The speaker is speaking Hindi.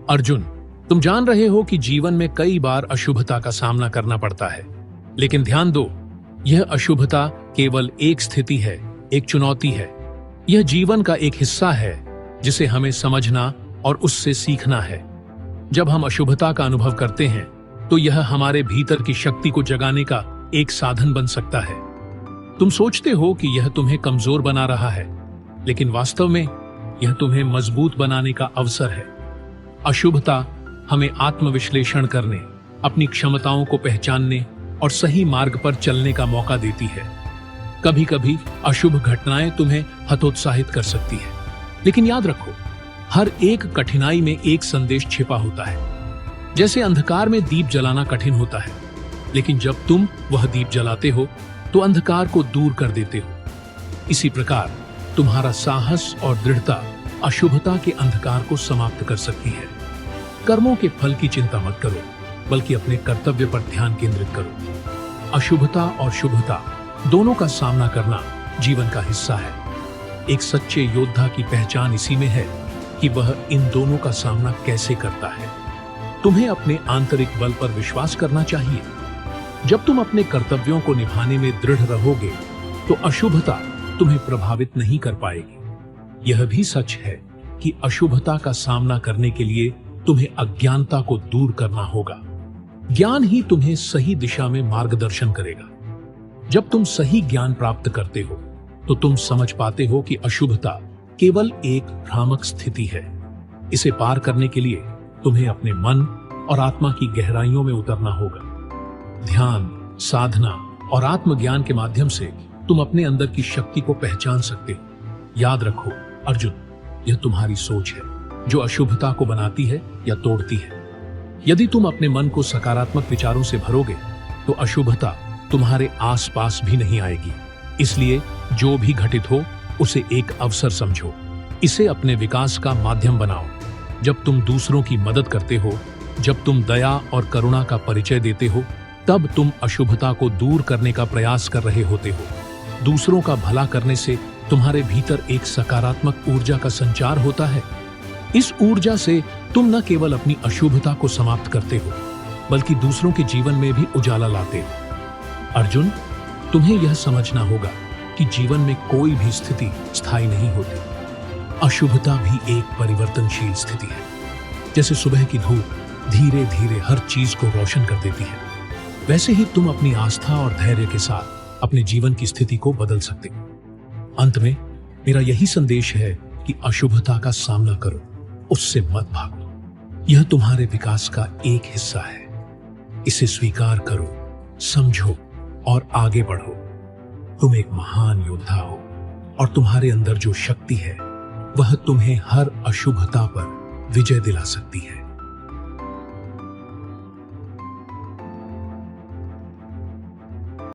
अर्जुन, तुम जान रहे हो कि जीवन में कई बार अशुभता का सामना करना पड़ता है, लेकिन ध्यान दो, यह अशुभता केवल एक स्थिति है, एक चुनौती है। यह जीवन का एक हिस्सा है जिसे हमें समझना और उससे सीखना है। जब हम अशुभता का अनुभव करते हैं तो यह हमारे भीतर की शक्ति को जगाने का एक साधन बन सकता है। तुम सोचते हो कि यह तुम्हें कमजोर बना रहा है, लेकिन वास्तव में यह तुम्हें मजबूत बनाने का अवसर है। अशुभता हमें आत्मविश्लेषण करने, अपनी क्षमताओं को पहचानने और सही मार्ग पर चलने का मौका देती है। कभी कभी अशुभ घटनाएं तुम्हें हतोत्साहित कर सकती है, लेकिन याद रखो, हर एक कठिनाई में एक संदेश छिपा होता है। जैसे अंधकार में दीप जलाना कठिन होता है, लेकिन जब तुम वह दीप जलाते हो तो अंधकार को दूर कर देते हो। इसी प्रकार तुम्हारा साहस और दृढ़ता अशुभता के अंधकार को समाप्त कर सकती है। कर्मों के फल की चिंता मत करो, बल्कि अपने कर्तव्य पर ध्यान केंद्रित करो। अशुभता और शुभता दोनों का सामना करना जीवन का हिस्सा है। एक सच्चे योद्धा की पहचान इसी में है कि वह इन दोनों का सामना कैसे करता है। तुम्हें अपने आंतरिक बल पर विश्वास करना चाहिए। जब तुम अपने कर्तव्यों को निभाने में दृढ़ रहोगे तो अशुभता तुम्हें प्रभावित नहीं कर पाएगी। यह भी सच है कि अशुभता का सामना करने के लिए तुम्हें अज्ञानता को दूर करना होगा। ज्ञान ही तुम्हें सही दिशा में मार्गदर्शन करेगा। जब तुम सही ज्ञान प्राप्त करते हो तो तुम समझ पाते हो कि अशुभता केवल एक भ्रामक स्थिति है। इसे पार करने के लिए तुम्हें अपने मन और आत्मा की गहराइयों में उतरना होगा। ध्यान, साधना और आत्मज्ञान के माध्यम से तुम अपने अंदर की शक्ति को पहचान सकते हो। याद रखो अर्जुन, यह तुम्हारी सोच है जो अशुभता को बनाती है या तोड़ती है। यदि तुम अपने मन को सकारात्मक विचारों से भरोगे तो अशुभता तुम्हारे आसपास भी नहीं आएगी। इसलिए जो भी घटित हो उसे एक अवसर समझो। इसे अपने विकास का माध्यम बनाओ। जब तुम दूसरों की मदद करते हो, जब तुम दया और करुणा का परिचय देते हो, तब तुम अशुभता को दूर करने का प्रयास कर रहे होते हो। दूसरों का भला करने से तुम्हारे भीतर एक सकारात्मक ऊर्जा का संचार होता है। इस ऊर्जा से तुम न केवल अपनी अशुभता को समाप्त करते हो, बल्कि दूसरों के जीवन में भी उजाला लाते हो। अर्जुन, तुम्हें यह समझना होगा कि जीवन में कोई भी स्थिति स्थायी नहीं होती। अशुभता भी एक परिवर्तनशील स्थिति है। जैसे सुबह की धूप धीरे धीरे हर चीज को रोशन कर देती है, वैसे ही तुम अपनी आस्था और धैर्य के साथ अपने जीवन की स्थिति को बदल सकते हो। अंत में मेरा यही संदेश है कि अशुभता का सामना करो, उससे मत भागो। यह तुम्हारे विकास का एक हिस्सा है। इसे स्वीकार करो, समझो और आगे बढ़ो। तुम एक महान योद्धा हो और तुम्हारे अंदर जो शक्ति है वह तुम्हें हर अशुभता पर विजय दिला सकती है।